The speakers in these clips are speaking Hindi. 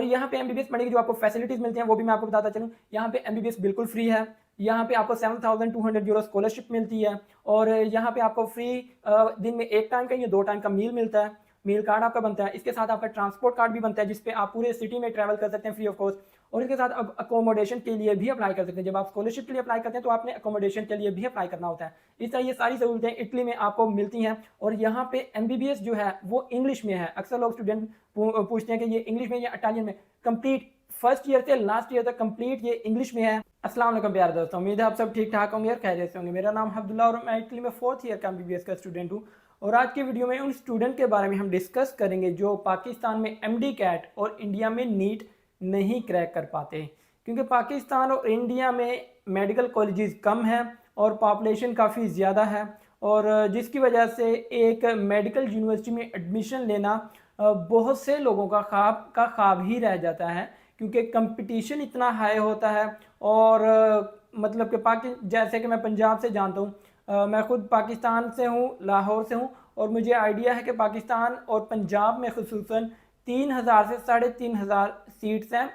और यहाँ पे एमबीबीएस पढ़ने की जो आपको फैसिलिटीज़ मिलती हैं वो भी मैं आपको बताता चलूँ। यहाँ पे एमबीबीएस बिल्कुल फ्री है। यहाँ पे आपको 7,200 यूरो स्कॉलरशिप मिलती है और यहाँ पे आपको फ्री दिन में 1 टाइम का या 2 टाइम का मील मिलता है। मील कार्ड आपका बनता है। इसके साथ आपका ट्रांसपोर्ट कार्ड भी बनता है जिसपे आप पूरे सिटी में ट्रैवल कर सकते हैं फ्री ऑफ कॉस्ट। और इसके साथ अब अकोमोडेशन के लिए भी अप्लाई कर सकते हैं। जब आप स्कॉलरशिप के लिए अप्लाई करते हैं तो आपने अकोमोडेशन के लिए भी अप्लाई करना होता है। इस तरह ये सारी सहूलतें इटली में आपको मिलती हैं। और यहाँ पे एमबीबीएस जो है वो इंग्लिश में है। अक्सर लोग स्टूडेंट पूछते हैं कि ये इंग्लिश में या इटालियन में। कंप्लीट फर्स्ट ईयर से लास्ट ईयर तक कंप्लीट ये इंग्लिश में है। अस्सलाम वालेकुम प्यारे दोस्तों, उम्मीद है आप सब ठीक ठाक होंगे और खैरियत से होंगे। मेरा नाम अब्दुल्ला और मैं इटली में 4th ईयर का एमबीबीएस का स्टूडेंट हूँ। और आज की वीडियो में उन स्टूडेंट के बारे में हम डिस्कस करेंगे जो पाकिस्तान में एमडी कैट और इंडिया में नीट नहीं क्रैक कर पाते, क्योंकि पाकिस्तान और इंडिया में मेडिकल कॉलेजेस कम हैं और पॉपुलेशन काफ़ी ज़्यादा है। और जिसकी वजह से एक मेडिकल यूनिवर्सिटी में एडमिशन लेना बहुत से लोगों का ख्वाब ही रह जाता है, क्योंकि कंपटीशन इतना हाई होता है। और मतलब कि जैसे कि मैं पंजाब से जानता हूँ, मैं खुद पाकिस्तान से हूँ, लाहौर से हूँ, और मुझे आइडिया है कि पाकिस्तान और पंजाब में खुसूसन 3,000 से 3,500 सीट्स हैं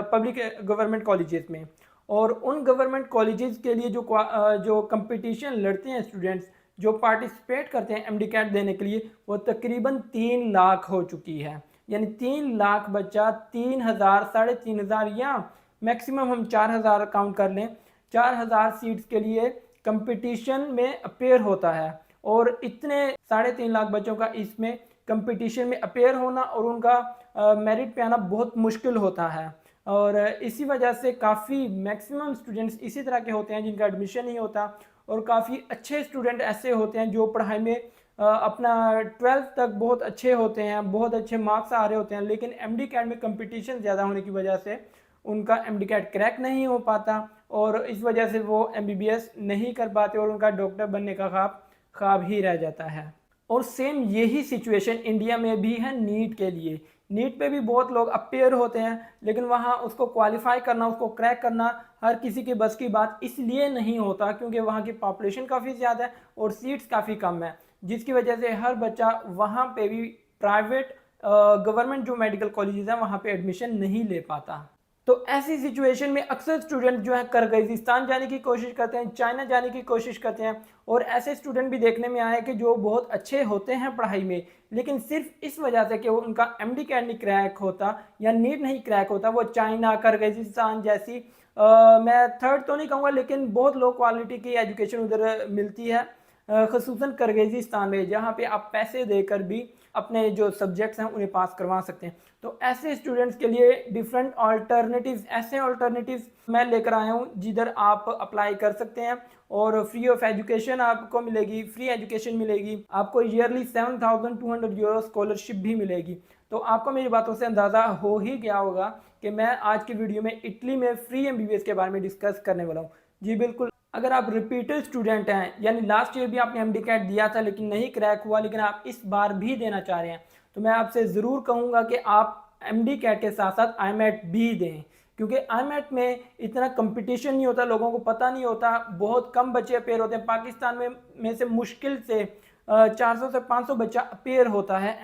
पब्लिक गवर्नमेंट कॉलेजेस में। और उन गवर्नमेंट कॉलेजेस के लिए जो कंपटीशन लड़ते हैं स्टूडेंट्स, जो पार्टिसिपेट करते हैं एमडी कैट देने के लिए, वो तकरीबन 3 लाख हो चुकी है। यानी 3 लाख बच्चा 3,000 3,500 या मैक्सिमम हम 4,000 काउंट कर लें, 4,000 सीट्स के लिए कंपटीशन में अपेयर होता है। और इतने 3.5 लाख बच्चों का इसमें कंपटीशन में अपेयर होना और उनका मेरिट पे आना बहुत मुश्किल होता है। और इसी वजह से काफ़ी मैक्सिमम स्टूडेंट्स इसी तरह के होते हैं जिनका एडमिशन नहीं होता। और काफ़ी अच्छे स्टूडेंट ऐसे होते हैं जो पढ़ाई में अपना 12th तक बहुत अच्छे होते हैं, बहुत अच्छे मार्क्स आ रहे होते हैं, लेकिन एमडी कैट में कंपटीशन ज़्यादा होने की वजह से उनका एमडी कैट क्रैक नहीं हो पाता और इस वजह से वो एमबीबीएस नहीं कर पाते और उनका डॉक्टर बनने का ख्वाब ही रह जाता है। और सेम यही सिचुएशन इंडिया में भी है नीट के लिए। नीट पे भी बहुत लोग अपेयर होते हैं, लेकिन वहाँ उसको क्वालिफाई करना, उसको क्रैक करना हर किसी के बस की बात इसलिए नहीं होता क्योंकि वहाँ की पॉपुलेशन काफ़ी ज़्यादा है और सीट्स काफ़ी कम है, जिसकी वजह से हर बच्चा वहाँ पे भी प्राइवेट गवर्नमेंट जो मेडिकल कॉलेजेस हैं वहाँ पे एडमिशन नहीं ले पाता। तो ऐसी सिचुएशन में अक्सर स्टूडेंट जो है किर्गिस्तान जाने की कोशिश करते हैं, चाइना जाने की कोशिश करते हैं। और ऐसे स्टूडेंट भी देखने में आए कि जो बहुत अच्छे होते हैं पढ़ाई में, लेकिन सिर्फ इस वजह से कि वो उनका एमडी कैट नहीं क्रैक होता या नीट नहीं क्रैक होता, वो चाइना किर्गिस्तान जैसी मैं थर्ड तो नहीं कहूँगा, लेकिन बहुत लो क्वालिटी की एजुकेशन उधर मिलती है, ख़ुसूसन किर्गिस्तान में, जहाँ पे आप पैसे देकर भी अपने जो सब्जेक्ट्स हैं उन्हें पास करवा सकते हैं। तो ऐसे स्टूडेंट्स के लिए डिफरेंट ऑल्टरनेटिव्स, ऐसे ऑल्टरनेटिव्स मैं लेकर आया हूँ जिधर आप अप्लाई कर सकते हैं और फ्री ऑफ एजुकेशन आपको मिलेगी, फ्री एजुकेशन मिलेगी, आपको ईयरली 7,200 यूरो स्कॉलरशिप भी मिलेगी। तो आपको मेरी बातों से अंदाज़ा हो ही गया होगा कि मैं आज की वीडियो में इटली में फ्री एमबीबीएस के बारे में डिस्कस करने वाला हूँ। जी बिल्कुल, अगर आप रिपीटेड स्टूडेंट हैं, यानी लास्ट ईयर भी आपने एमडी कैट दिया था लेकिन नहीं क्रैक हुआ, लेकिन आप इस बार भी देना चाह रहे हैं, तो मैं आपसे ज़रूर कहूँगा कि आप एमडी कैट के साथ साथ आईमैट भी दें, क्योंकि आईमैट में इतना कंपटीशन नहीं होता, लोगों को पता नहीं होता, बहुत कम बच्चे अपेयर होते हैं। पाकिस्तान में से मुश्किल से 400 से 500 बच्चा अपेयर होता है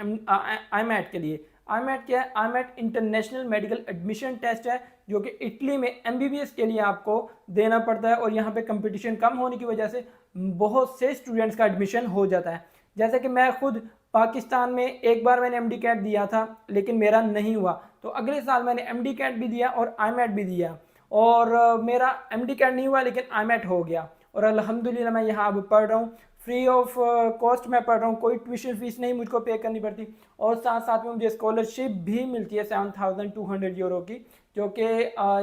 आईमैट के लिए। आईमैट क्या है? आईमैट इंटरनेशनल मेडिकल एडमिशन टेस्ट है, जो कि इटली में एमबीबीएस के लिए आपको देना पड़ता है। और यहाँ पे कंपटीशन कम होने की वजह से बहुत से स्टूडेंट्स का एडमिशन हो जाता है। जैसे कि मैं खुद पाकिस्तान में एक बार मैंने एमडी कैट दिया था लेकिन मेरा नहीं हुआ, तो अगले साल मैंने एमडी कैट भी दिया और आईमैट भी दिया और मेरा एमडी कैट नहीं हुआ लेकिन आईमैट हो गया। और अल्हम्दुलिल्लाह मैं यहाँ अब पढ़ रहा हूँ, फ्री ऑफ कॉस्ट मैं पढ़ रहा हूँ, कोई ट्यूशन फीस नहीं मुझको पे करनी पड़ती। और साथ साथ में मुझे स्कॉलरशिप भी मिलती है 7,200 यूरो की, जो कि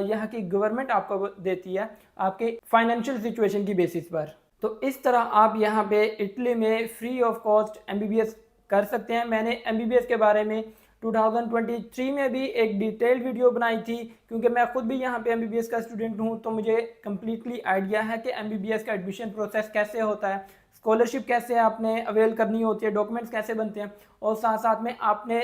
यहाँ की गवर्नमेंट आपको देती है आपके फाइनेंशियल सिचुएशन की बेसिस पर। तो इस तरह आप यहाँ पे इटली में फ्री ऑफ कॉस्ट एमबीबीएस कर सकते हैं। मैंने एमबीबीएस के बारे में 2023 में भी एक डिटेल्ड वीडियो बनाई थी, क्योंकि मैं खुद भी यहाँ पे एमबीबीएस का स्टूडेंट हूँ, तो मुझे कम्प्लीटली आइडिया है कि एमबीबीएस का एडमिशन प्रोसेस कैसे होता है, स्कॉलरशिप कैसे आपने अवेल करनी होती है, डॉक्यूमेंट्स कैसे बनते हैं, और साथ साथ में आपने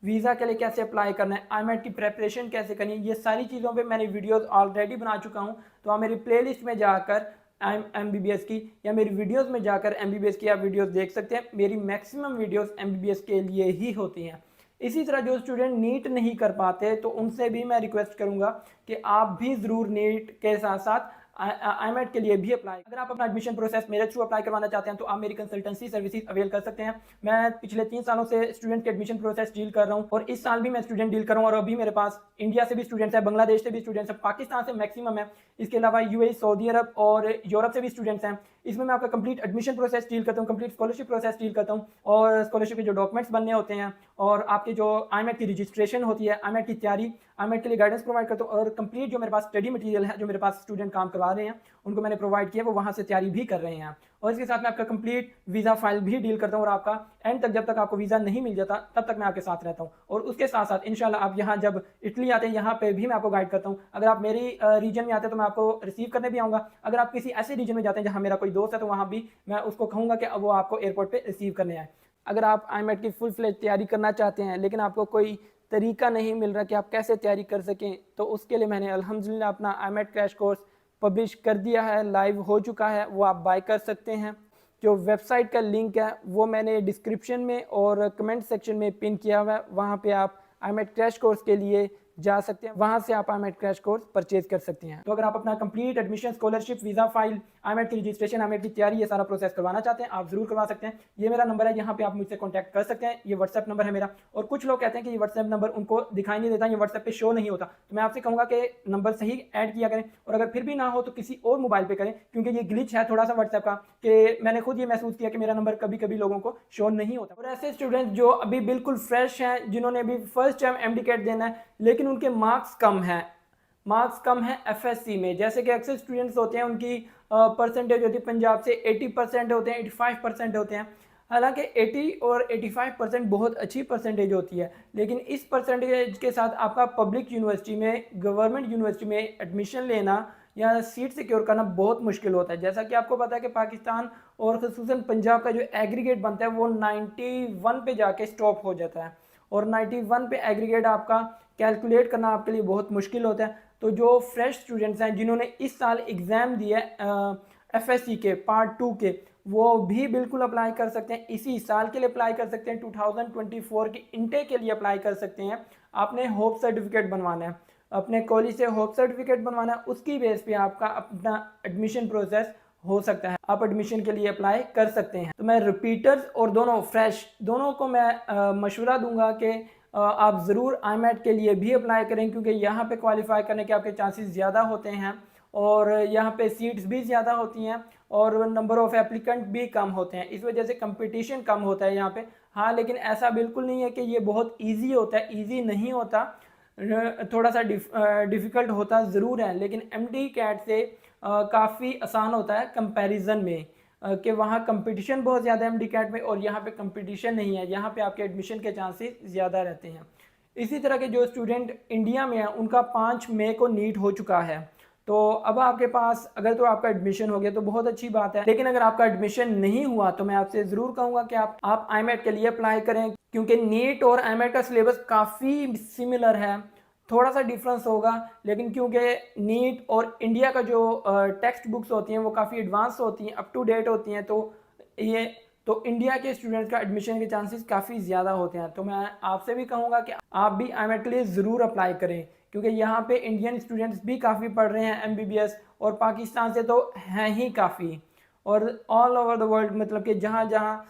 वीज़ा के लिए कैसे अप्लाई करना है, आईमैट की प्रेपरेशन कैसे करनी है, ये सारी चीज़ों पे मैंने वीडियोस ऑलरेडी बना चुका हूँ। तो आप मेरी प्लेलिस्ट में जाकर एमबीबीएस की या मेरी वीडियोस में जाकर एमबीबीएस की आप वीडियोस देख सकते हैं। मेरी मैक्सिमम वीडियोस एमबीबीएस के लिए ही होती हैं। इसी तरह जो स्टूडेंट नीट नहीं कर पाते तो उनसे भी मैं रिक्वेस्ट करूंगा कि आप भी ज़रूर नीट के साथ साथ IMET के लिए भी अप्लाई। अगर आप अपना एडमिशन प्रोसेस मेरे थ्रू अप्लाई करवाना चाहते हैं तो आप मेरी कंसल्टेंसी सर्विसेज अवेल कर सकते हैं। मैं पिछले 3 सालों से स्टूडेंट के एडमिशन प्रोसेस डील कर रहा हूं और इस साल भी मैं स्टूडेंट डील कर रहा हूं। और अभी मेरे पास इंडिया से भी स्टूडेंट्स हैं, बांग्लादेश से भी स्टूडेंट्स हैं, पाकिस्तान से मैक्सिमम है, इसके अलावा UAE, सऊदी अरब और यूरोप से भी स्टूडेंट्स हैं। इसमें मैं आपका कंप्लीट एडमिशन प्रोसेस डील करता हूँ, कंप्लीट स्कॉलरशिप प्रोसेस डील करता हूँ और स्कॉलरशिप के जो डॉक्यूमेंट्स बनने होते हैं और आपके जो IMET की रजिस्ट्रेशन होती है, IMET की तैयारी, IMET के लिए गाइडेंस प्रोवाइड करता हूँ और कंप्लीट जो मेरे पास स्टडी मटेरियल है, जो मेरे पास स्टूडेंट काम करवा रहे हैं उनको मैंने प्रोवाइड किया, वो वहाँ से तैयारी भी कर रहे हैं। और इसके साथ मैं आपका कंप्लीट वीज़ा फाइल भी डील करता हूँ और आपका एंड तक, जब तक आपको वीज़ा नहीं मिल जाता तब तक मैं आपके साथ रहता हूँ। और उसके साथ साथ इंशाल्लाह आप यहाँ जब इटली आते हैं यहाँ पे भी मैं आपको गाइड करता हूँ। अगर आप मेरी रीजन में आते हैं तो मैं आपको रिसीव करने भी आऊँगा। अगर आप किसी ऐसे रीजन में जाते हैं जहाँ मेरा कोई दोस्त है तो वहाँ भी मैं उसको कहूँगा कि वो आपको एयरपोर्ट पर रिसीव करने आए। अगर आप IMET की फुल फ्लेज तैयारी करना चाहते हैं लेकिन आपको कोई तरीका नहीं मिल रहा कि आप कैसे तैयारी कर सकें, तो उसके लिए मैंने अल्हम्दुलिल्लाह अपना IMET क्रैश कोर्स पब्लिश कर दिया है, लाइव हो चुका है, वो आप बाय कर सकते हैं। जो वेबसाइट का लिंक है वो मैंने डिस्क्रिप्शन में और कमेंट सेक्शन में पिन किया हुआ है, वहाँ पे आप IMET क्रैश कोर्स के लिए जा सकते हैं, वहाँ से आप IMET क्रैश कोर्स परचेज कर सकते हैं। तो अगर आप अपना complete admission, scholarship, visa file, IMET की रजिस्ट्रेशन, IMET की तैयारी, ये सारा प्रोसेस करवाना चाहते हैं आप ज़रूर करवा सकते हैं। ये मेरा नंबर है, यहाँ पे आप मुझसे कॉन्टैक्ट कर सकते हैं। ये व्हाट्सएप नंबर है मेरा। और कुछ लोग कहते हैं कि ये व्हाट्सएप नंबर उनको दिखाई नहीं देता, ये व्हाट्सएप पे शो नहीं होता, तो मैं आपसे कहूँगा कि नंबर सही ऐड किया करें और अगर फिर भी ना हो तो किसी और मोबाइल पर करें, क्योंकि ये ग्लिच है थोड़ा सा व्हाट्सएप का कि मैंने खुद ये महसूस किया कि मेरा नंबर कभी कभी लोगों को शो नहीं होता। और ऐसे स्टूडेंट्स जो अभी बिल्कुल फ्रेश हैं, जिन्होंने अभी फर्स्ट टाइम MD-CAT देना है लेकिन उनके मार्क्स कम है FSC में, जैसे कि अक्सर स्टूडेंट्स होते हैं उनकी परसेंटेज होती है पंजाब से 80% होते हैं, 85% होते हैं। हालांकि 80 और 85% बहुत अच्छी परसेंटेज होती है, लेकिन इस परसेंटेज के साथ आपका पब्लिक यूनिवर्सिटी में, गवर्नमेंट यूनिवर्सिटी में एडमिशन लेना या सीट सिक्योर करना बहुत मुश्किल होता है। जैसा कि आपको पता है कि पाकिस्तान और ख़ुसूसन पंजाब का जो एग्रीगेट बनता है वो 91 पे जाके स्टॉप हो जाता है और 91 पे एग्रीगेट आपका कैलकुलेट करना आपके लिए बहुत मुश्किल होता है। तो जो फ्रेश स्टूडेंट्स हैं जिन्होंने इस साल एग्ज़ाम दिए FSC के पार्ट 2 के, वो भी बिल्कुल अप्लाई कर सकते हैं, इसी साल के लिए अप्लाई कर सकते हैं, 2024 के इंटेक के लिए अप्लाई कर सकते हैं। आपने होप सर्टिफिकेट बनवाना है, अपने कॉलेज से होप सर्टिफिकेट बनवाना है, उसकी बेस पे आपका अपना एडमिशन प्रोसेस हो सकता है, आप एडमिशन के लिए अप्लाई कर सकते हैं। तो मैं रिपीटर्स और दोनों फ्रेश दोनों को मैं मशवरा दूंगा कि आप ज़रूर IMET के लिए भी अप्लाई करें, क्योंकि यहाँ पे क्वालिफाई करने के आपके चांसेस ज़्यादा होते हैं और यहाँ पे सीट्स भी ज़्यादा होती हैं और नंबर ऑफ़ एप्लीकेंट भी कम होते हैं, इस वजह से कंपटीशन कम होता है यहाँ पे। हाँ, लेकिन ऐसा बिल्कुल नहीं है कि ये बहुत ईजी होता है, ईजी नहीं होता, थोड़ा सा डिफ़िकल्ट होता ज़रूर है, लेकिन MD-CAT से काफ़ी आसान होता है कंपैरिजन में कि वहाँ कंपटीशन बहुत ज़्यादा है MD-CAT में और यहाँ पे कंपटीशन नहीं है, यहाँ पे आपके एडमिशन के चांसेस ज़्यादा रहते हैं। इसी तरह के जो स्टूडेंट इंडिया में हैं उनका 5 मई को नीट हो चुका है, तो अब आपके पास अगर तो आपका एडमिशन हो गया तो बहुत अच्छी बात है, लेकिन अगर आपका एडमिशन नहीं हुआ तो मैं आपसे ज़रूर कहूँगा कि आप IMET के लिए अप्लाई करें, क्योंकि नीट और IMET का सिलेबस काफ़ी सिमिलर है, थोड़ा सा डिफरेंस होगा, लेकिन क्योंकि नीट और इंडिया का जो टेक्स्ट बुक्स होती हैं वो काफ़ी एडवांस होती हैं, अप टू डेट होती हैं, तो इंडिया के स्टूडेंट्स का एडमिशन के चांसेस काफ़ी ज़्यादा होते हैं। तो मैं आपसे भी कहूँगा कि आप भी IMET के लिए ज़रूर अप्लाई करें, क्योंकि यहाँ पे इंडियन स्टूडेंट्स भी काफ़ी पढ़ रहे हैं MBBS और पाकिस्तान से तो हैं ही काफ़ी, और ऑल ओवर द वर्ल्ड, मतलब कि जहाँ जहाँ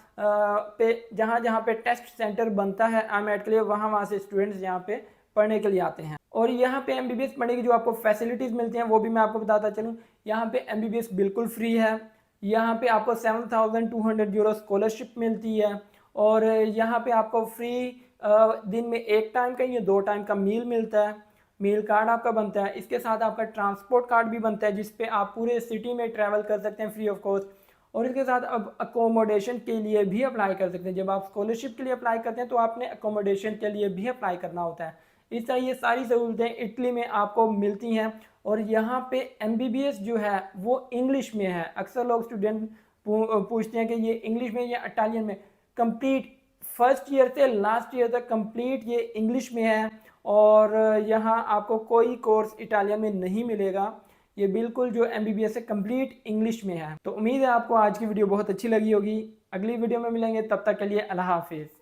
पे टेस्ट सेंटर बनता है IMET के लिए, वहाँ से स्टूडेंट्स यहाँ पे पढ़ने के लिए आते हैं। और यहाँ पे MBBS पढ़ने की जो आपको फैसिलिटीज़ मिलती हैं वो भी मैं आपको बताता चलूँ। यहाँ पे MBBS बिल्कुल फ्री है, यहाँ पे आपको 7,200 यूरो स्कॉलरशिप मिलती है और यहाँ पे आपको फ्री दिन में 1 टाइम का या 2 टाइम का मील मिलता है, मील कार्ड आपका बनता है। इसके साथ आपका ट्रांसपोर्ट कार्ड भी बनता है जिसपे आप पूरे सिटी में ट्रैवल कर सकते हैं फ्री ऑफ कॉस्ट, और इसके साथ अब अकोमोडेशन के लिए भी अप्लाई कर सकते हैं। जब आप स्कॉलरशिप के लिए अप्लाई करते हैं तो आपने अकोमोडेशन के लिए भी अप्लाई करना होता है। इस तरह ये सारी सहूलतें इटली में आपको मिलती हैं और यहाँ पे MBBS जो है वो इंग्लिश में है। अक्सर लोग स्टूडेंट पूछते हैं कि ये इंग्लिश में या इटालियन में। कंप्लीट फर्स्ट ईयर से लास्ट ईयर तक कंप्लीट ये इंग्लिश में है और यहाँ आपको कोई कोर्स इटालियन में नहीं मिलेगा, ये बिल्कुल जो MBBS है कंप्लीट इंग्लिश में है। तो उम्मीद है आपको आज की वीडियो बहुत अच्छी लगी होगी। अगली वीडियो में मिलेंगे, तब तक के लिए अल्लाह हाफिज़।